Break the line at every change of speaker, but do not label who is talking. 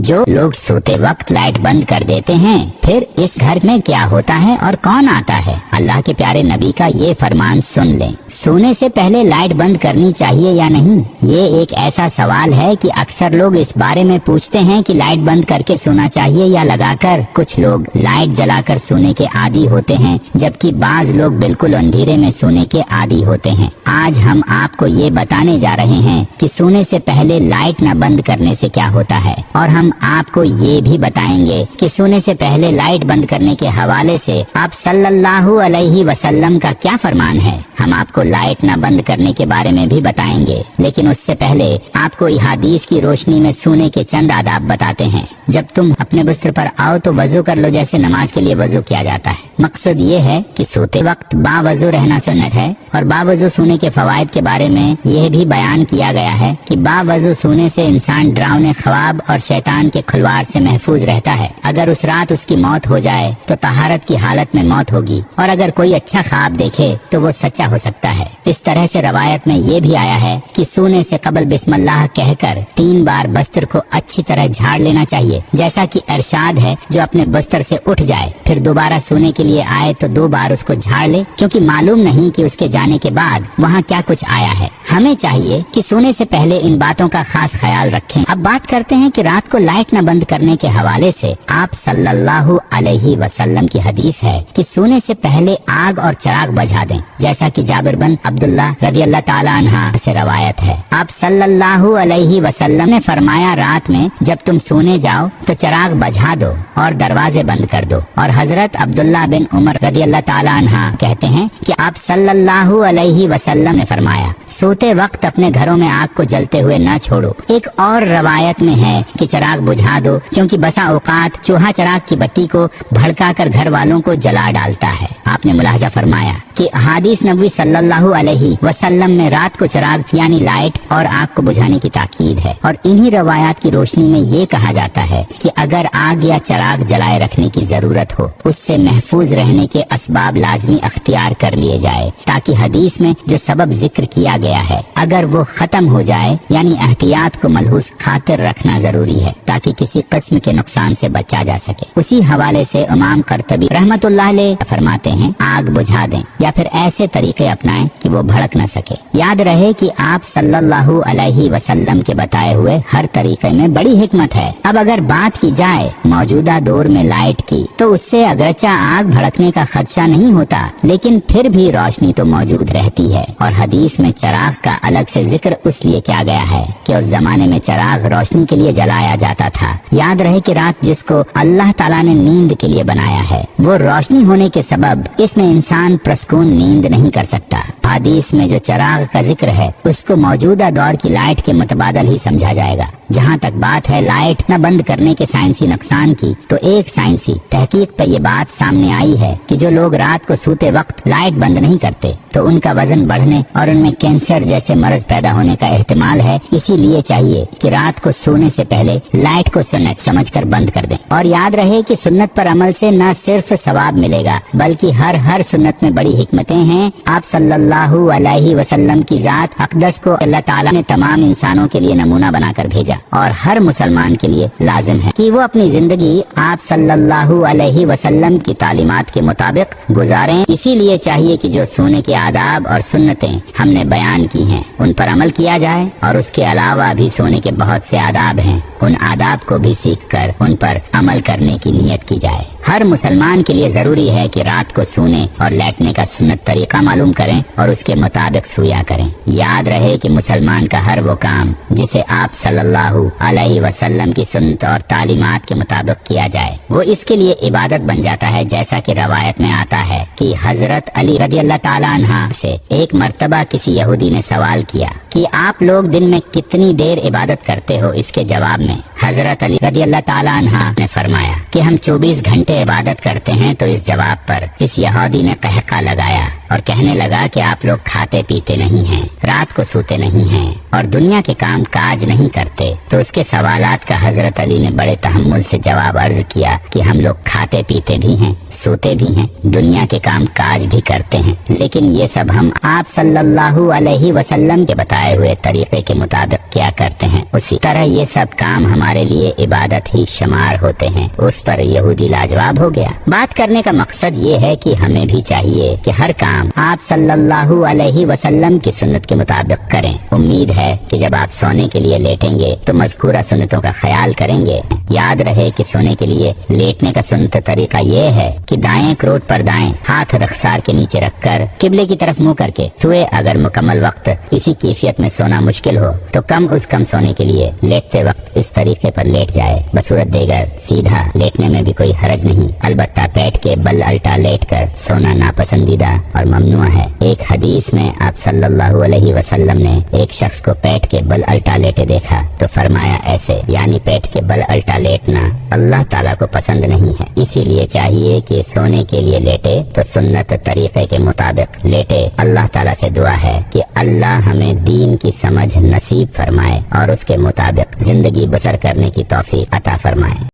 जो लोग सोते वक्त लाइट बंद कर देते हैं, फिर इस घर में क्या होता है और कौन आता है? अल्लाह के प्यारे नबी का ये फरमान सुन लें। सोने से पहले लाइट बंद करनी चाहिए या नहीं, ये एक ऐसा सवाल है कि अक्सर लोग इस बारे में पूछते हैं कि लाइट बंद करके सोना चाहिए या लगाकर। कुछ लोग लाइट जलाकर सोने के आदी होते हैं, जबकि बाज लोग बिल्कुल अंधेरे में सोने के आदी होते हैं। आज हम आपको ये बताने जा रहे हैं कि सोने से पहले लाइट न बंद करने से क्या होता है, और हम आपको ये भी बताएंगे कि सोने से पहले लाइट बंद करने के हवाले से आप सल्लल्लाहु अलैहि वसल्लम का क्या फरमान है। हम आपको लाइट न बंद करने के बारे में भी बताएंगे, लेकिन उससे पहले आपको हदीस की रोशनी में सोने के चंद आदाब बताते हैं। जब तुम अपने बिस्तर पर आओ तो वजू कर लो, जैसे नमाज के लिए वजू किया जाता है। मकसद ये है कि सोते वक्त बावजू रहना सुन्नत है, और बावजू सोने के फवायद के बारे में यह भी बयान किया गया है कि बावजू सोने से इंसान डरावने ख्वाब और शैतान के खुलवार से महफूज रहता है। अगर उस रात उसकी मौत हो जाए तो तहारत की हालत में मौत होगी, और अगर कोई अच्छा ख्वाब देखे तो वो सच्चा हो सकता है। इस तरह से रवायत में ये भी आया है कि सोने से कबल बिस्मिल्लाह कहकर 3 बार बस्तर को अच्छी तरह झाड़ लेना चाहिए, जैसा कि इरशाद है, जो अपने बस्तर से उठ जाए फिर दोबारा सोने के लिए आए तो 2 बार उसको झाड़ ले, क्योंकि मालूम नहीं कि उसके जाने के बाद वहाँ क्या कुछ आया है। हमें चाहिए कि सोने से पहले इन बातों का खास ख्याल रखें। अब बात करते हैं कि रात को लाइट न बंद करने के हवाले से आप सल्लल्लाहु अलैहि वसल्लम की हदीस है कि सोने से पहले आग और चिराग बुझा दें, जैसा कि जाबिर बिन अब्दुल्लाह रदियल्लाहु ताला अन्हा से रवायत है। आप सल्लल्लाहु अलैहि वसल्लम ने फरमाया, रात में जब तुम सोने जाओ तो चिराग बुझा दो और दरवाजे बंद कर दो। और हजरत अब्दुल्लाह बिन उमर रदियल्लाहु ताला अन्हा कहते हैं कि आप सल्लल्लाहु अलैहि वसल्लम ने फरमाया, सोते वक्त अपने घरों में आग को जलते हुए न छोड़ो। एक और रवायत में है कि चिराग बुझा दो, क्योंकि बसा औकात चूहा चिराग की बत्ती को भड़काकर घर वालों को जला डालता है। आपने मुलाहजा फरमाया कि अहादीस नबवी सल्लल्लाहु अलैहि वसल्लम में रात को चिराग यानी लाइट और आग को बुझाने की ताकीद है, और इन्हीं रवायात की रोशनी में ये कहा जाता है कि अगर आग या चिराग जलाए रखने की जरूरत हो, उससे महफूज रहने के असबाब लाजमी अख्तियार कर लिए जाए, ताकि हदीस में जो सबब जिक्र किया गया है अगर वो खत्म हो जाए, यानी एहतियात को मलहूस खातिर रखना जरूरी है, ताकि किसी किस्म के नुकसान से बचा जा सके। उसी हवाले से इमाम कर्तबी रहमतुल्लाह अलैह फरमाते हैं, आग बुझा दें या फिर ऐसे तरीके अपनाएं कि वो भड़क न सके। याद रहे कि आप सल्लल्लाहु अलैहि वसल्लम के बताए हुए हर तरीके में बड़ी हिकमत है। अब अगर बात की जाए मौजूदा दौर में लाइट की, तो उससे अगरचा आग भड़कने का खदशा नहीं होता, लेकिन फिर भी रोशनी तो मौजूद रहती है। और हदीस में चिराग का अलग से जिक्र इसलिए किया गया है कि उस जमाने में चिराग रोशनी के लिए जलाया जाता था। याद रहे कि रात जिसको अल्लाह ताला ने नींद के लिए बनाया है, वो रोशनी होने के सबब इसमें इंसान प्रसकून नींद नहीं कर सकता। हदीस में जो चिराग का जिक्र है उसको मौजूदा दौर की लाइट के मुतबादल ही समझा जाएगा। जहाँ तक बात है लाइट न बंद करने के साइंसी नुकसान की, तो एक साइंसी तहकीक पे ये बात सामने आई है कि जो लोग रात को सोते वक्त लाइट बंद नहीं करते तो उनका वजन बढ़ने और उनमें कैंसर जैसे मर्ज पैदा होने का एहतिमाल है। इसीलिए चाहिए कि रात को सोने से पहले लाइट को सुन्नत समझकर बंद कर दें। और याद रहे कि सुन्नत पर अमल से न सिर्फ सवाब मिलेगा, बल्कि हर सुन्नत में बड़ी हिकमतें हैं। आप सल्लल्लाहु अलैहि वसल्लम की जात अक़दस को अल्लाह ताला ने तमाम इंसानों के लिए नमूना बनाकर भेजा, और हर मुसलमान के लिए लाजिम है कि वो अपनी जिंदगी आप सल्लल्लाहु अलैहि वसल्लम की तालीमात के मुताबिक गुजारें। इसीलिए चाहिए कि जो सोने के आदाब और सुन्नतें हमने बयान की हैं उन पर अमल किया जाए, और उसके अलावा भी सोने के बहुत से आदाब हैं, उन आदाब को भी सीख कर उन पर अमल करने की नियत की जाए। हर मुसलमान के लिए जरूरी है कि रात को सोने और लेटने का सुन्नत तरीका मालूम करें और उसके मुताबिक सोया करें। याद रहे कि मुसलमान का हर वो काम जिसे आप सल्लल्लाहु अलैहि वसल्लम की सुन्नत और तालीमात के मुताबिक किया जाए, वो इसके लिए इबादत बन जाता है। जैसा कि रवायत में आता है कि हजरत अली रदियल्लाहु ताला अन्हा से एक मर्तबा किसी यहूदी ने सवाल किया कि आप लोग दिन में कितनी देर इबादत करते हो। इसके जवाब में हजरत अली रदियल्लाहु ताला अन्हा ने फरमाया कि हम 24 घंटे इबादत करते हैं। तो इस जवाब पर इस यहूदी ने कहका लगाया اور کہنے لگا کہ آپ لوگ کھاتے پیتے نہیں ہیں، رات کو سوتے نہیں ہیں اور دنیا کے کام کاج نہیں کرتے۔ تو اس کے سوالات کا حضرت علی نے بڑے تحمل سے جواب عرض کیا کہ ہم لوگ کھاتے پیتے بھی ہیں، سوتے بھی ہیں، دنیا کے کام کاج بھی کرتے ہیں، لیکن یہ سب ہم آپ صلی اللہ علیہ وسلم کے بتائے ہوئے طریقے کے مطابق کیا کرتے ہیں، اسی طرح یہ سب کام ہمارے لیے عبادت ہی شمار ہوتے ہیں۔ اس پر یہودی لاجواب ہو گیا۔ بات کرنے کا مقصد یہ ہے کہ ہمیں بھی چاہیے کہ ہر کام آپ صلی اللہ علیہ وسلم کی سنت کے مطابق کریں۔ امید ہے کہ جب آپ سونے کے لیے لیٹیں گے تو مذکورہ سنتوں کا خیال کریں گے۔ یاد رہے کہ سونے کے لیے لیٹنے کا سنت طریقہ یہ ہے کہ دائیں کروٹ پر دائیں، ہاتھ رخسار کے نیچے رکھ کر قبلے کی طرف منہ کر کے سوئے۔ اگر مکمل وقت اسی کیفیت میں سونا مشکل ہو تو کم از کم سونے کے لیے لیٹتے وقت اس طریقے پر لیٹ جائے۔ بصورت دیگر سیدھا لیٹنے میں بھی کوئی حرج نہیں، البتہ پیٹ کے بل الٹا لیٹ کر سونا ناپسندیدہ اور ممنوع ہے۔ ایک حدیث میں آپ صلی اللہ علیہ وسلم نے ایک شخص کو پیٹ کے بل الٹا لیٹے دیکھا تو فرمایا ایسے، یعنی پیٹ کے بل الٹا لیٹنا اللہ تعالیٰ کو پسند نہیں ہے۔ اسی لیے چاہیے کہ سونے کے لیے لیٹے تو سنت طریقے کے مطابق لیٹے۔ اللہ تعالیٰ سے دعا ہے کہ اللہ ہمیں دین کی سمجھ نصیب فرمائے اور اس کے مطابق زندگی بسر کرنے کی توفیق عطا فرمائے۔